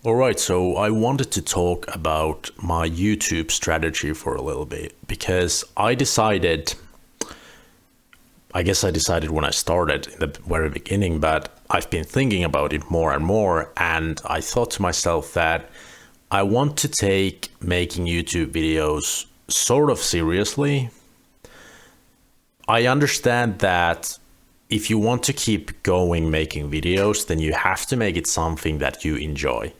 Alright, so I wanted to talk about my YouTube strategy for a little bit because I decided when I started in the very beginning, but I've been thinking about it more and more, and I thought to myself that I want to take making YouTube videos sort of seriously. I understand that if you want to keep going making videos, then you have to make it something that you enjoy,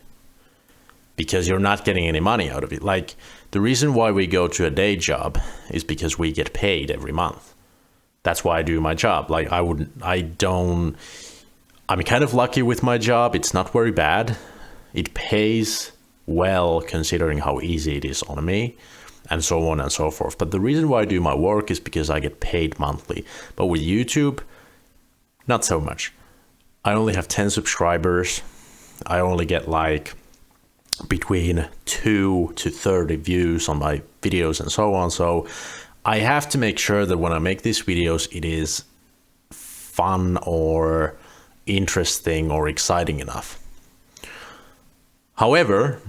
because you're not getting any money out of it. Like, the reason why we go to a day job is because we get paid every month. That's why I do my job. Like, I'm kind of lucky with my job. It's not very bad. It pays well considering how easy it is on me, and so on and so forth. But the reason why I do my work is because I get paid monthly. But with YouTube, not so much. I only have 10 subscribers. I only get like between 2 to 30 views on my videos and so on. So I have to make sure that when I make these videos, it is fun or interesting or exciting enough. However,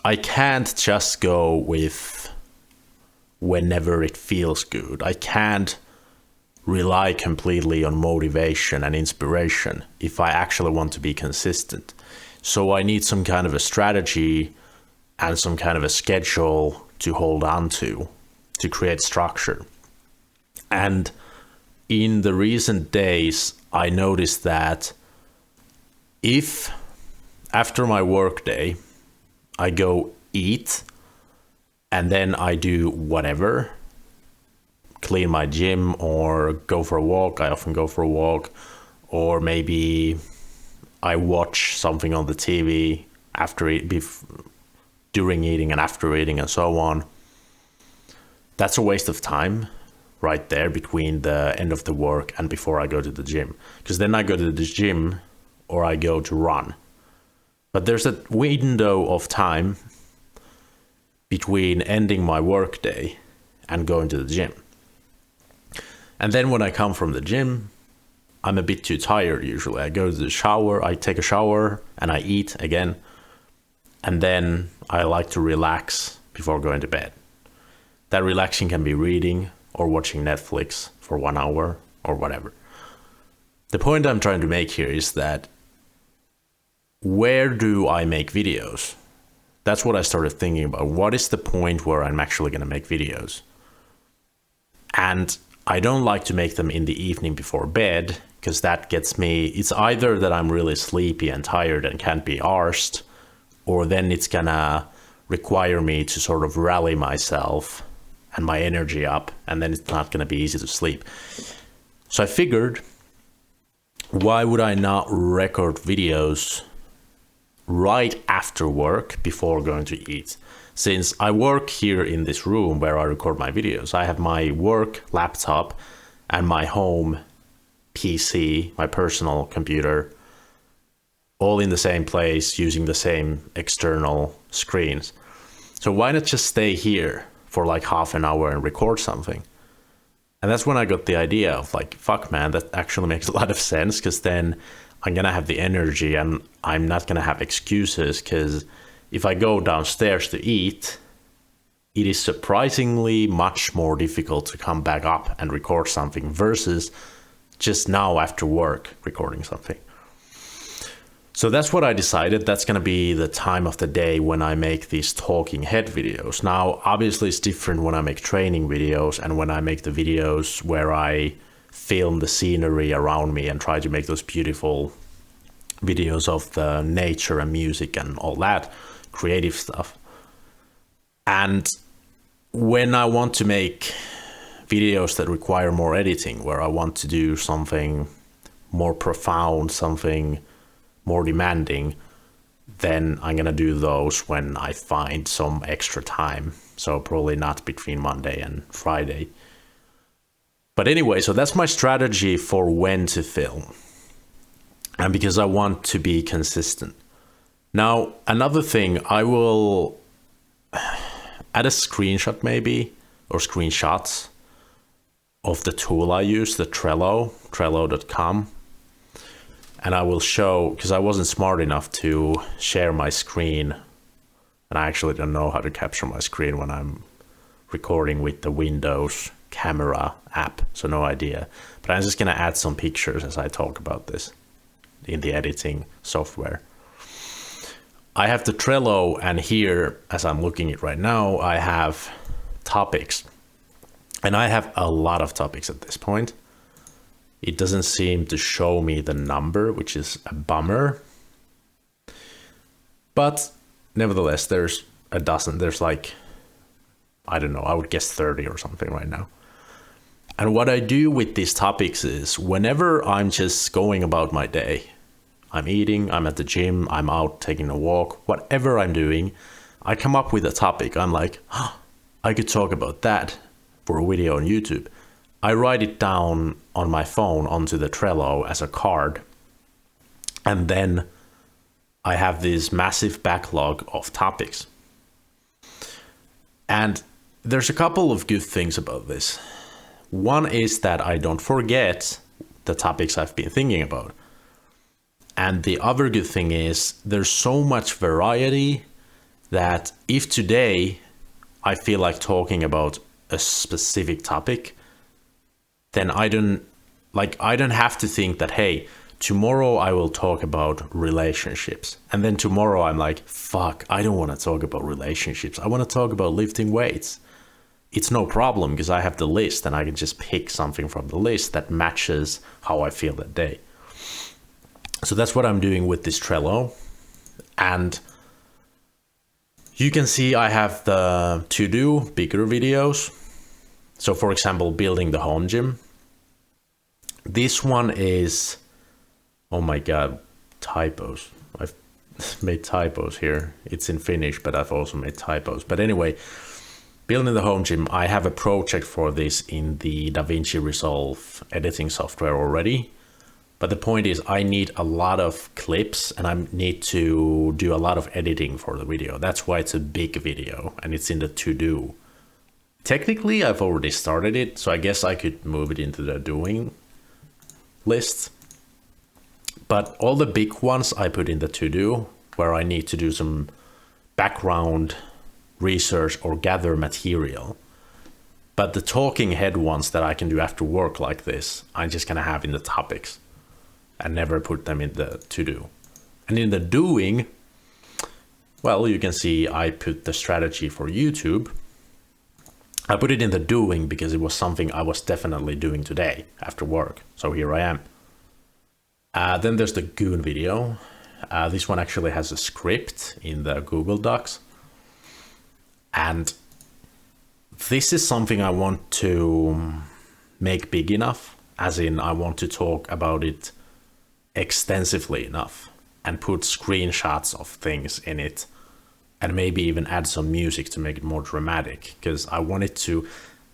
I can't just go with whenever it feels good. I can't rely completely on motivation and inspiration if I actually want to be consistent. So I need some kind of a strategy and some kind of a schedule to hold on to create structure. And in the recent days, I noticed that if after my work day, I go eat and then I do whatever, clean my gym or go for a walk. I often go for a walk, or maybe I watch something on the TV during eating and after eating and so on. That's a waste of time right there between the end of the work and before I go to the gym. Because then I go to the gym or I go to run. But there's a window of time between ending my work day and going to the gym. And then when I come from the gym, I'm a bit too tired usually. I go to the shower, I take a shower, and I eat again. And then I like to relax before going to bed. That relaxing can be reading or watching Netflix for 1 hour or whatever. The point I'm trying to make here is that where do I make videos? That's what I started thinking about. What is the point where I'm actually going to make videos? And I don't like to make them in the evening before bed, because that gets me, it's either that I'm really sleepy and tired and can't be arsed, or then it's gonna require me to sort of rally myself and my energy up, and then it's not gonna be easy to sleep. So I figured, why would I not record videos right after work before going to eat? Since I work here in this room where I record my videos, I have my work laptop and my home PC, my personal computer, all in the same place using the same external screens. So why not just stay here for like half an hour and record something? And that's when I got the idea of like, fuck man, that actually makes a lot of sense, because then I'm gonna have the energy and I'm not gonna have excuses, because if I go downstairs to eat, it is surprisingly much more difficult to come back up and record something versus just now after work recording something. So that's what I decided. That's going to be the time of the day when I make these talking head videos. Now, obviously it's different when I make training videos and when I make the videos where I film the scenery around me and try to make those beautiful videos of the nature and music and all that creative stuff. And when I want to make videos that require more editing, where I want to do something more profound, something more demanding, then I'm gonna do those when I find some extra time. So probably not between Monday and Friday. But anyway, so that's my strategy for when to film. And because I want to be consistent. Now, another thing, I will add a screenshot maybe, or screenshots of the tool I use, the Trello, trello.com. And I will show, because I wasn't smart enough to share my screen, and I actually don't know how to capture my screen when I'm recording with the Windows camera app, so no idea. But I'm just gonna add some pictures as I talk about this in the editing software. I have the Trello, and here, as I'm looking at right now, I have topics. And I have a lot of topics at this point. It doesn't seem to show me the number, which is a bummer. But nevertheless, there's a dozen. There's like, I don't know, I would guess 30 or something right now. And what I do with these topics is whenever I'm just going about my day, I'm eating, I'm at the gym, I'm out taking a walk, whatever I'm doing, I come up with a topic. I'm like, oh, I could talk about that for a video on YouTube. I write it down on my phone onto the Trello as a card. And then I have this massive backlog of topics. And there's a couple of good things about this. One is that I don't forget the topics I've been thinking about. And the other good thing is there's so much variety that if today I feel like talking about a specific topic, then I don't have to think that, hey, tomorrow I will talk about relationships. And then tomorrow I'm like, fuck, I don't want to talk about relationships. I want to talk about lifting weights. It's no problem because I have the list and I can just pick something from the list that matches how I feel that day. So that's what I'm doing with this Trello. And you can see I have the to-do bigger videos. So for example, building the home gym. This one is, oh my God, typos. I've made typos here. It's in Finnish, but I've also made typos. But anyway, building the home gym, I have a project for this in the DaVinci Resolve editing software already. But the point is I need a lot of clips and I need to do a lot of editing for the video. That's why it's a big video and it's in the to-do. Technically, I've already started it, so I guess I could move it into the doing list. But all the big ones I put in the to-do, where I need to do some background research or gather material. But the talking head ones that I can do after work like this, I'm just gonna have in the topics and never put them in the to-do. And in the doing, well, you can see I put the strategy for YouTube. I put it in the doing because it was something I was definitely doing today after work. So here I am. Then there's the Goon video. This one actually has a script in the Google Docs. And this is something I want to make big enough, as in I want to talk about it extensively enough and put screenshots of things in it. And maybe even add some music to make it more dramatic, because I want it to,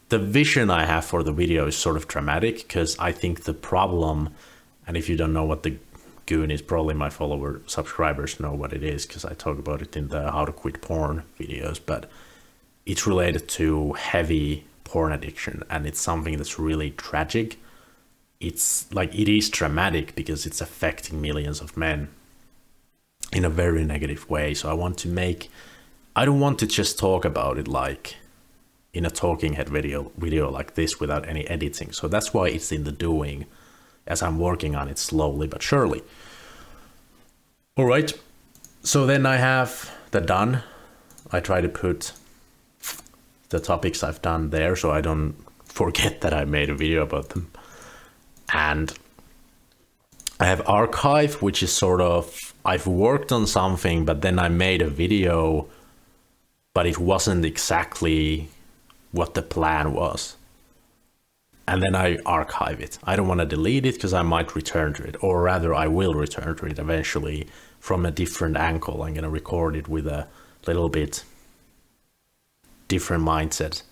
the vision I have for the video is sort of dramatic, because I think the problem, and if you don't know what the Goon is, probably my subscribers know what it is, because I talk about it in the how to quit porn videos, but it's related to heavy porn addiction, and it's something that's really tragic. It's like, it is dramatic because it's affecting millions of men in a very negative way. So I don't want to just talk about it like in a talking head video like this without any editing. So that's why it's in the doing, as I'm working on it slowly but surely. All right. So then I have the done. I try to put the topics I've done there so I don't forget that I made a video about them. And I have archive, which is sort of, I've worked on something, but then I made a video, but it wasn't exactly what the plan was. And then I archive it. I don't want to delete it because I might return to it, or rather I will return to it eventually from a different angle. I'm going to record it with a little bit different mindset,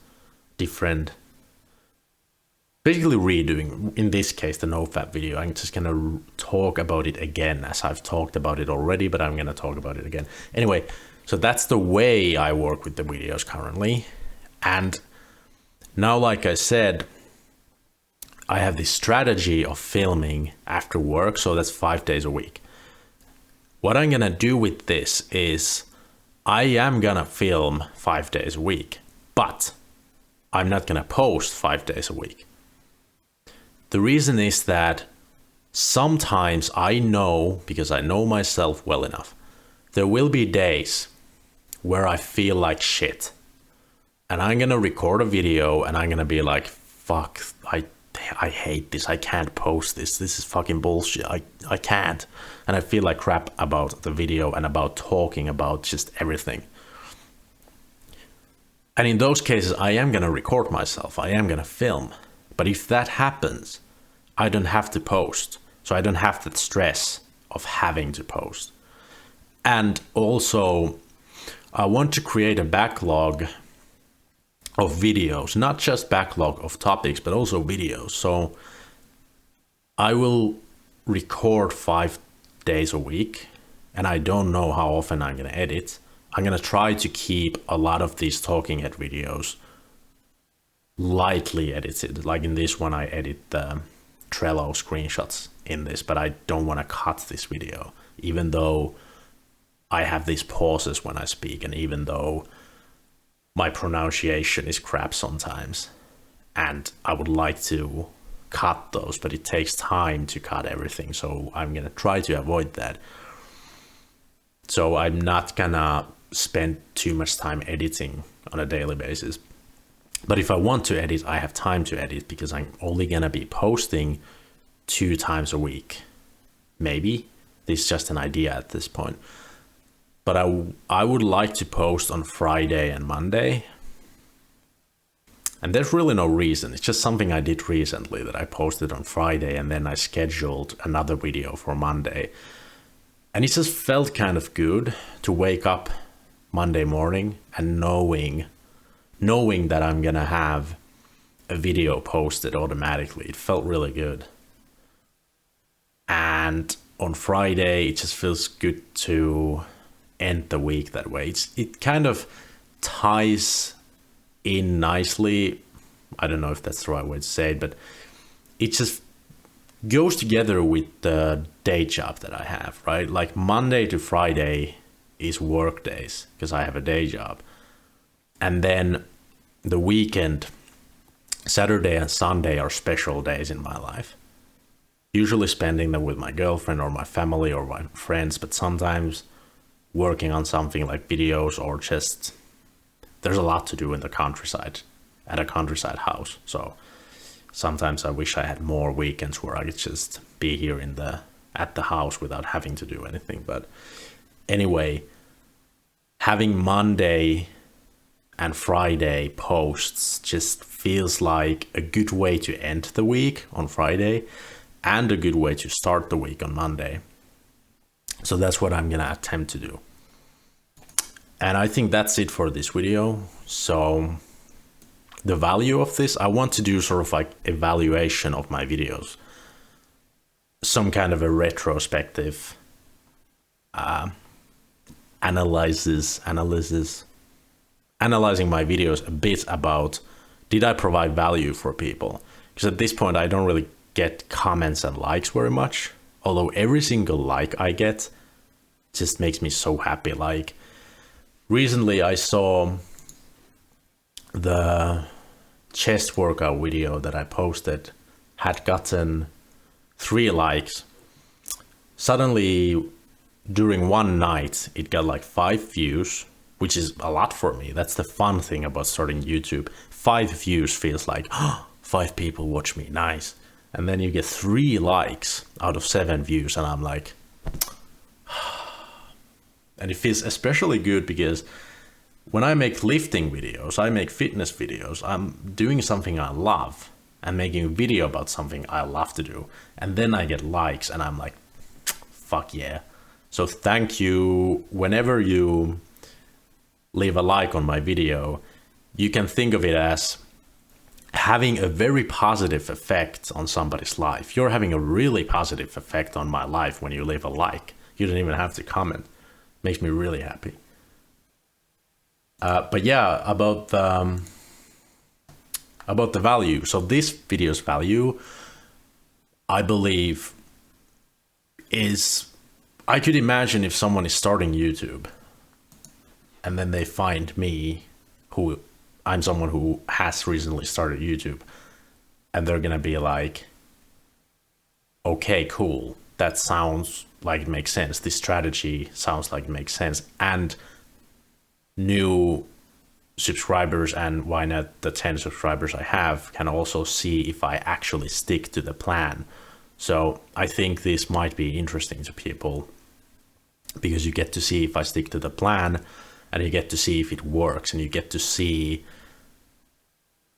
basically redoing, in this case, the NoFap video. I'm just going to talk about it again, as I've talked about it already, but I'm going to talk about it again. Anyway, so that's the way I work with the videos currently. And now, like I said, I have this strategy of filming after work, so that's 5 days a week. What I'm gonna do with this is I am gonna film 5 days a week, but I'm not gonna post 5 days a week. The reason is that sometimes I know, because I know myself well enough, there will be days where I feel like shit. And I'm gonna record a video and I'm gonna be like, fuck, I hate this, I can't post this is fucking bullshit, I can't. And I feel like crap about the video and about talking about just everything. And in those cases, I am gonna record myself, I am gonna film. But if that happens, I don't have to post. So I don't have that stress of having to post. And also, I want to create a backlog of videos, not just backlog of topics, but also videos. So I will record 5 days a week, and I don't know how often I'm gonna edit. I'm gonna try to keep a lot of these talking head videos lightly edited. Like in this one, I edit the Trello screenshots in this, but I don't want to cut this video, even though I have these pauses when I speak, and even though my pronunciation is crap sometimes, and I would like to cut those, but it takes time to cut everything, so I'm gonna try to avoid that. So I'm not gonna spend too much time editing on a daily basis. But if I want to edit, I have time to edit, because I'm only gonna be posting 2 times a week. Maybe. This is just an idea at this point. But I would like to post on Friday and Monday. And there's really no reason. It's just something I did recently, that I posted on Friday and then I scheduled another video for Monday. And it just felt kind of good to wake up Monday morning and knowing that I'm gonna have a video posted automatically. It felt really good. And on Friday, it just feels good to end the week that way. It kind of ties in nicely. I don't know if that's the right way to say it, but it just goes together with the day job that I have, right? Like Monday to Friday is work days, because I have a day job. And then the weekend, Saturday and Sunday, are special days in my life. Usually spending them with my girlfriend or my family or my friends, but sometimes working on something like videos, or just, there's a lot to do in the countryside, at a countryside house. So sometimes I wish I had more weekends where I could just be here at the house without having to do anything. But anyway, having Monday and Friday posts just feels like a good way to end the week on Friday, and a good way to start the week on Monday. So that's what I'm gonna attempt to do. And I think that's it for this video. So the value of this, I want to do sort of like evaluation of my videos. Some kind of a retrospective analyzing my videos a bit about, did I provide value for people? Because at this point, I don't really get comments and likes very much. Although every single like I get just makes me so happy. Like recently I saw the chest workout video that I posted had gotten 3 likes. Suddenly during one night it got like 5 views, which is a lot for me. That's the fun thing about starting YouTube. 5 views feels like, oh, 5 people watch me, nice. And then you get 3 likes out of 7 views, and I'm like, and it feels especially good because when I make lifting videos, I make fitness videos, I'm doing something I love and making a video about something I love to do. And then I get likes and I'm like, fuck yeah. So thank you. Whenever you leave a like on my video, you can think of it as having a very positive effect on somebody's life. You're having a really positive effect on my life when you leave a like. You don't even have to comment. Makes me really happy. But yeah, about about the value. So this video's value, I believe, is, I could imagine if someone is starting YouTube and then they find me, who I'm someone who has recently started YouTube, and they're gonna be like, okay, cool, that sounds like it makes sense. This strategy sounds like it makes sense. And new subscribers, and why not the 10 subscribers I have, can also see if I actually stick to the plan. So I think this might be interesting to people, because you get to see if I stick to the plan, and you get to see if it works, and you get to see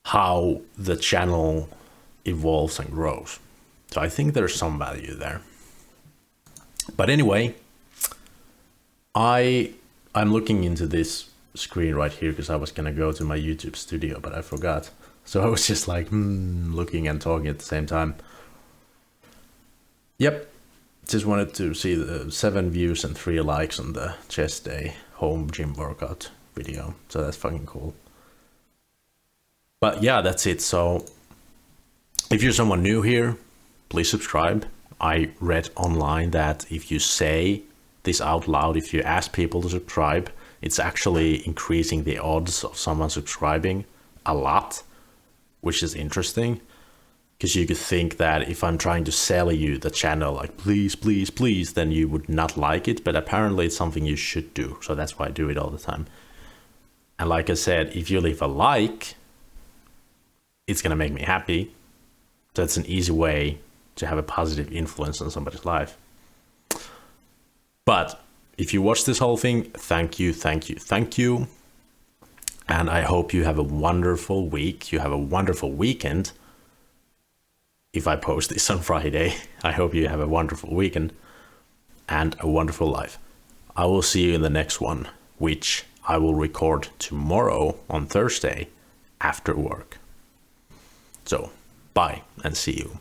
how the channel evolves and grows. So I think there's some value there. But anyway, I'm looking into this screen right here because I was gonna go to my YouTube studio, but I forgot. So I was just like looking and talking at the same time. Yep, just wanted to see the 7 views and 3 likes on the chest day home gym workout video. So that's fucking cool. But yeah, that's it. So if you're someone new here, please subscribe. I read online that if you say this out loud, if you ask people to subscribe, it's actually increasing the odds of someone subscribing a lot, which is interesting. Because you could think that if I'm trying to sell you the channel, like please, please, please, then you would not like it. But apparently it's something you should do. So that's why I do it all the time. And like I said, if you leave a like, it's going to make me happy. So it's an easy way to have a positive influence on somebody's life. But if you watch this whole thing, thank you, thank you, thank you. And I hope you have a wonderful week. You have a wonderful weekend. If I post this on Friday, I hope you have a wonderful weekend and a wonderful life. I will see you in the next one, which I will record tomorrow on Thursday after work. So, bye and see you.